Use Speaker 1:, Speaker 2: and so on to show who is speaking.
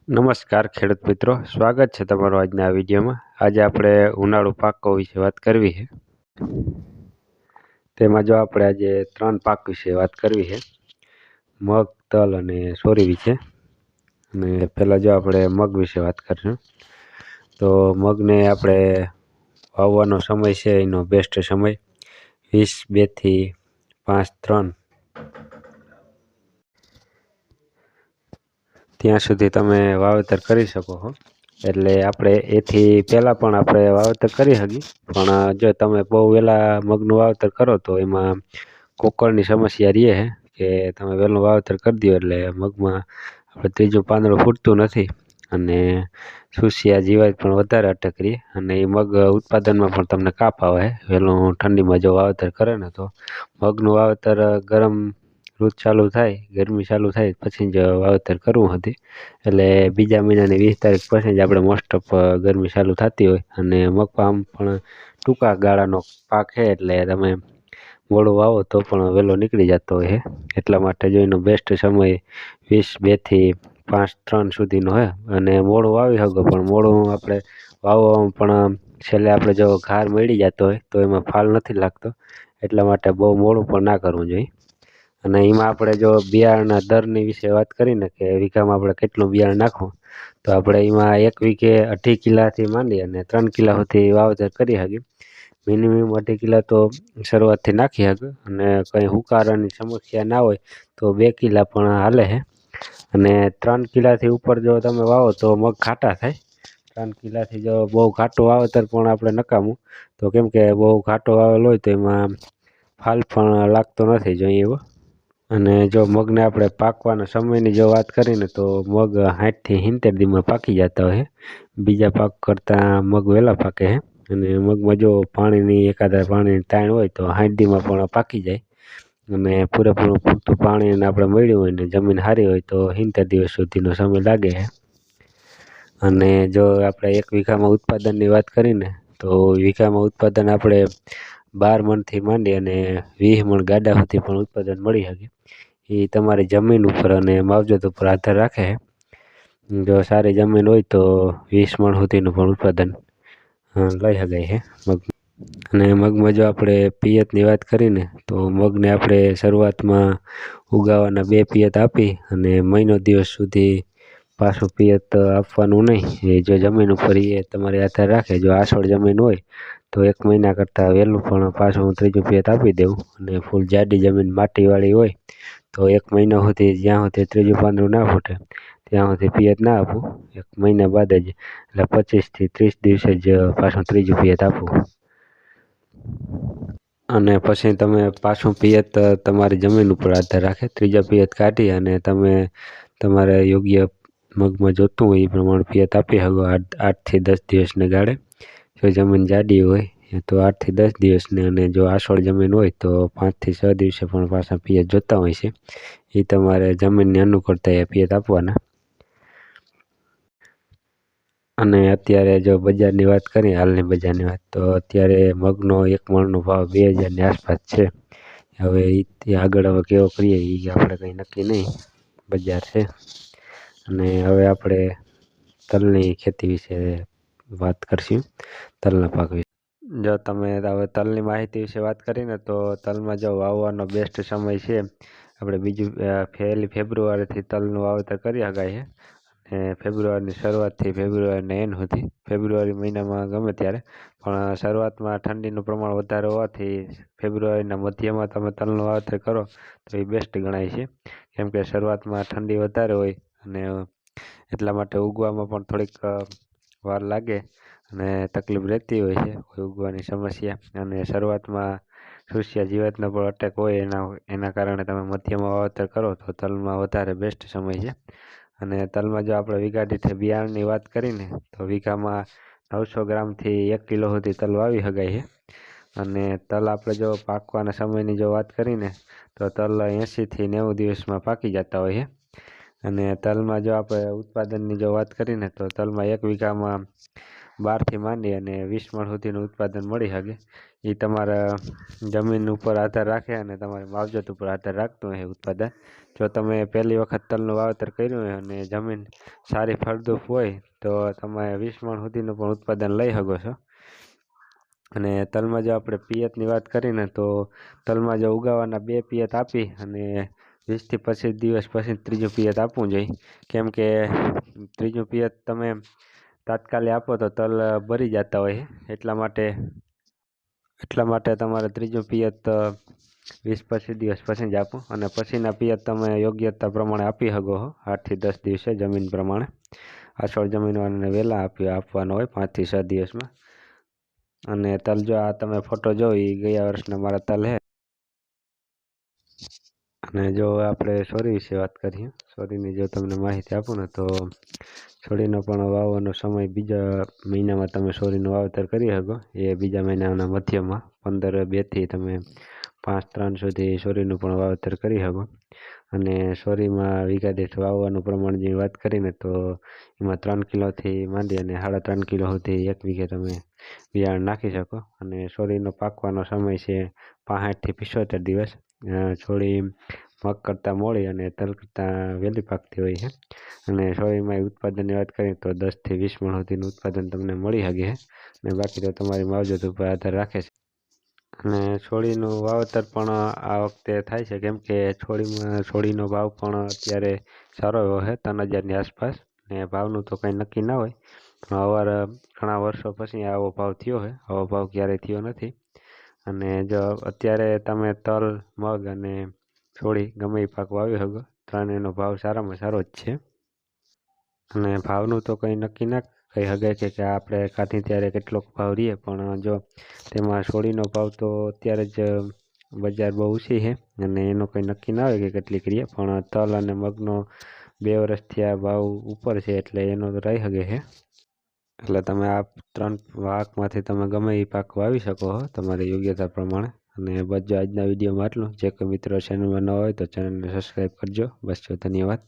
Speaker 1: નમસ્કાર ખેડૂત મિત્રો, સ્વાગત છે તમારું આજના આ વિડીયોમાં. આજે આપણે ઉનાળુ પાકો વિશે વાત કરવી છે. તેમાં જો આપણે આજે 3 પાક વિશે વાત કરવી છે: મગ, તલ અને સોરી વિશે. અને પહેલાં જો આપણે મગ વિશે વાત કરીશું, તો મગને આપણે વાવવાનો સમય છે એનો બેસ્ટ સમય 22 થી 5-3 ત્યાં સુધી તમે વાવેતર કરી શકો છો. એટલે આપણે એથી પહેલાં પણ આપણે વાવેતર કરી શકીએ, પણ જો તમે બહુ વહેલા મગનું વાવેતર કરો તો એમાં કોકરની સમસ્યા રહે છે કે તમે વહેલું વાવેતર કરી દો એટલે મગમાં આપણે ત્રીજું પાંદડું ફૂટતું નથી અને સુસિયા જીવાત પણ વધારે અટક રહી અને એ મગ ઉત્પાદનમાં પણ તમને કાપ આવે. વહેલું ઠંડીમાં જો વાવેતર કરે ને તો મગનું વાવેતર ગરમ ઋતુ ચાલુ થાય, ગરમી ચાલુ થાય પછી જ વાવેતર કરવું હતી. એટલે બીજા મહિનાની 20 તારીખ પછી જ આપણે મોસ્ટ ઓફ ગરમી ચાલુ થતી હોય અને મગપામ પણ ટૂંકા ગાળાનો પાક છે એટલે તમે મોડું વાવો તો પણ વહેલો નીકળી જતો હોય છે. એટલા માટે જો એનો બેસ્ટ સમય 22 થી 5-3 સુધીનો હોય અને મોડું વાવી શકો, પણ મોડું આપણે વાવવામાં પણ છેલ્લે આપણે જો ઘાર મળી જતો હોય તો એમાં ફાલ નથી લાગતો. એટલા માટે બહુ મોડું પણ ના કરવું જોઈએ. અને એમાં આપણે જો બિયારણના દરની વિશે વાત કરીને કે વીઘામાં આપણે કેટલું બિયારણ નાખવું, તો આપણે એમાં 1 વીઘે 2.5 કિલાથી માંડી અને 3 કિલા સુધી વાવેતર કરી શકીએ. મિનિમમ 2.5 કિલા તો શરૂઆતથી નાખી શકે અને કંઈ હુકારાની સમસ્યા ના હોય તો 2 કિલા પણ હાલે છે. અને 3 કિલાથી ઉપર જો તમે વાવો તો મગ ઘાટા થાય. 3 કિલાથી જો બહુ ઘાટું વાવેતર પણ આપણે નકામું, તો કેમ કે બહુ ઘાટો વાવેલો હોય તો એમાં ફાલ પણ લાગતો નથી જોઈએ એવો. અને જો મગને આપણે પાકવાના સમયની જો વાત કરીને તો મગ 60 થી 70 દીમાં પાકી જતા હોય. બીજા પાક કરતાં મગ વહેલા પાકે છે અને મગમાં જો એકાદા પાણીની તાણ હોય તો 60 દીમાં પણ પાકી જાય. અને પૂરેપૂરું પૂરતું પાણી આપણે મળ્યું હોય ને જમીન સારી હોય તો 70 દિવસ સુધીનો સમય લાગે છે. અને જો આપણે 1 વીઘામાં ઉત્પાદનની વાત કરીને તો વીઘામાં ઉત્પાદન આપણે 12 મણથી માંડી અને 20 મણ ગાડા સુધી પણ ઉત્પાદન મળી શકે. એ તમારી જમીન ઉપર અને માવજત ઉપર આધાર રાખે છે. જો સારી જમીન હોય તો 20 મણ સુધીનું પણ ઉત્પાદન લઈ શકાય છે મગ. અને મગમાં જો આપણે પિયતની વાત કરીને તો મગને આપણે શરૂઆતમાં ઉગાવવાના 2 પિયત આપી અને મહિનો દિવસ સુધી પાછું પિયત આપવાનું નહીં. એ જો જમીન ઉપર એ તમારે આધાર રાખે. જો આછોડ જમીન હોય તો 1 મહિના કરતાં વહેલું પણ પાછું ત્રીજું પિયત આપી દેવું. અને ફૂલ જાડી જમીન માટીવાળી હોય તો 1 મહિના સુધી જ્યાં સુધી ત્રીજું પાંદડું ના ફૂટે ત્યાં સુધી પિયત ના આપવું. 1 મહિના બાદ જ એટલે 25 થી 30 દિવસે જ પાછું ત્રીજું પિયત આપવું. અને પછી તમે પાછું પિયત તમારી જમીન ઉપર આધાર રાખે. ત્રીજા પિયત કાઢી અને તમે તમારે યોગ્ય મગમાં જોતું હોય એ પ્રમાણે પિયત આપી શકો 8 થી 10 દિવસને ગાળે. જો જમીન જાડી હોય તો 8 થી 10 દિવસને, અને જો આછોડ જમીન હોય તો 5 થી 6 દિવસે પણ પાછા પિયત જોતા હોય છે. એ તમારે જમીનની અનુકૂળતા એ પિયત આપવાના. અને અત્યારે જો બજારની વાત કરીએ, હાલની બજારની વાત, તો અત્યારે મગનો 1 મણનો ભાવ 2000ની આસપાસ છે. હવે એ આગળ હવે કેવો કરીએ એ આપણે કંઈ નક્કી નહીં, બજાર છે. અને હવે આપણે તલની ખેતી વિશે વાત કરીશું, તલના પાક વિશે. જો તમે હવે તલની માહિતી વિશે વાત કરીને તો તલમાં જો વાવવાનો બેસ્ટ સમય છે આપણે 1 ફેબ્રુઆરીથી તલનું વાવેતર કરી શકાય છે. અને ફેબ્રુઆરીની શરૂઆતથી ફેબ્રુઆરીના એન્ડ સુધી, ફેબ્રુઆરી મહિનામાં ગમે ત્યારે, પણ શરૂઆતમાં ઠંડીનું પ્રમાણ વધારે હોવાથી ફેબ્રુઆરીના મધ્યમાં તમે તલનું વાવેતર કરો તો એ બેસ્ટ ગણાય છે. કેમ કે શરૂઆતમાં ઠંડી વધારે હોય અને એટલા માટે ઉગવામાં પણ થોડીક વાર લાગે અને તકલીફ રહેતી હોય છે ઉગવાની સમસ્યા. અને શરૂઆતમાં સુસિયા જીવાતનો પણ અટેક હોય એના કારણે તમે મધ્યમાં વાવેતર કરો તો તલમાં વધારે બેસ્ટ સમય છે. અને તલમાં જો આપણે વીઘા દીઠ બિયારણની વાત કરીને તો વીઘામાં 900 ગ્રામથી 1 કિલો સુધી તલ વાવી શકાય છે. અને તલ આપણે જો પાકવાના સમયની જો વાત કરીને તો તલ 80 થી 90 દિવસમાં પાકી જતા હોય છે. અને તલમાં જો આપણે ઉત્પાદનની જો વાત કરીને તો તલમાં 1 વીઘામાં 12 થી માંડી અને 20 મણ સુધીનું ઉત્પાદન મળી શકે. એ તમારા જમીન ઉપર આધાર રાખે અને તમારી માવજત ઉપર આધાર રાખતું હોય ઉત્પાદન જો તમે પહેલી વખત તલનું વાવેતર કર્યું હોય અને જમીન સારી ફળદ્રુપ હોય તો તમે 20 મણ સુધીનું પણ ઉત્પાદન લઈ શકો છો. અને તલમાં જો આપણે પિયતની વાત કરીને તો તલમાં જો ઉગાવવાના 2 પિયત આપી અને 20 થી 25 દિવસ પછી ત્રીજું પિયત આપવું જોઈએ. કેમ કે ત્રીજું પિયત તમે તાત્કાલિક આપો તો તલ બરી જતા હોય એટલા માટે તમારે ત્રીજું પિયત 20-25 દિવસ પછી જ આપો. અને પછીના પિયત તમે યોગ્યતા પ્રમાણે આપી શકો છો 8 થી 10 દિવસે જમીન પ્રમાણે. આછોડ જમીનવાળાને વહેલા આપવાનો હોય 5 થી 6 દિવસમાં. અને તલ જો આ તમે ફોટો જો એ ગયા વર્ષના મારા તલ હે. અને જો આપણે સોરી વિશે વાત કરીએ, સોરીની જો તમને માહિતી આપું ને તો સોરીનો પણ વાવવાનો સમય બીજા મહિનામાં તમે સોરીનું વાવેતર કરી શકો. એ બીજા મહિનાના મધ્યમાં 15-2 થી તમે 5-3 સુધી સોરીનું પણ વાવેતર કરી શકો. અને સોરીમાં વીઘા દીઠ વાવવાનું પ્રમાણની વાત કરીને તો એમાં 3 કિલોથી માંડી અને 3.5 કિલો સુધી 1 વીઘે તમે બિયારણ નાખી શકો. અને સોરીનો પાકવાનો સમય છે 65 થી 75 દિવસ. છોડી મગ કરતાં મોડી અને તલ કરતાં વહેલી પાકતી હોય છે. અને સોરીમાં ઉત્પાદનની વાત કરીએ તો 10 થી 20 મણ સુધીનું ઉત્પાદન તમને મળી શકે છે. અને બાકી તો તમારી માવજત ઉપર આધાર રાખે છે. અને છોડીનું વાવેતર પણ આ વખતે થાય છે કેમ કે છોડીનો ભાવ પણ અત્યારે સારો એવો છે 3,000ની આસપાસ. ને ભાવનું તો કંઈ નક્કી ના હોય પણ ઘણા વર્ષો પછી આવો ભાવ થયો છે. આવો ભાવ ક્યારેય થયો નથી. અને જો અત્યારે તમે તલ, મગ અને છોડી ગમે એ પાક વાવી શકો. ત્રણેયનો ભાવ સારામાં સારો જ છે. અને ભાવનું તો કંઈ નક્કી ના કહી શકાય કે આપણે કાઢી ત્યારે કેટલોક ભાવ રહે, પણ જો તેમાં છોડીનો ભાવ તો અત્યારે જ બજાર બહુ ઊંચી છે અને એનો કંઈ નક્કી ના હોય કે કેટલીક રહે. પણ તલ અને મગનો 2 વર્ષથી આ ભાવ ઉપર છે એટલે એનો તો રહી શકે છે. એટલે તમે આ 3 પાકમાંથી તમે ગમે એ પાક વાવી શકો છો તમારી યોગ્યતા પ્રમાણે. અને બસ જો આજના વિડીયોમાં આટલું. જે કોઈ મિત્રો ચેનલમાં ન હોય તો ચેનલને સબસ્ક્રાઈબ કરજો. બસ જો, ધન્યવાદ.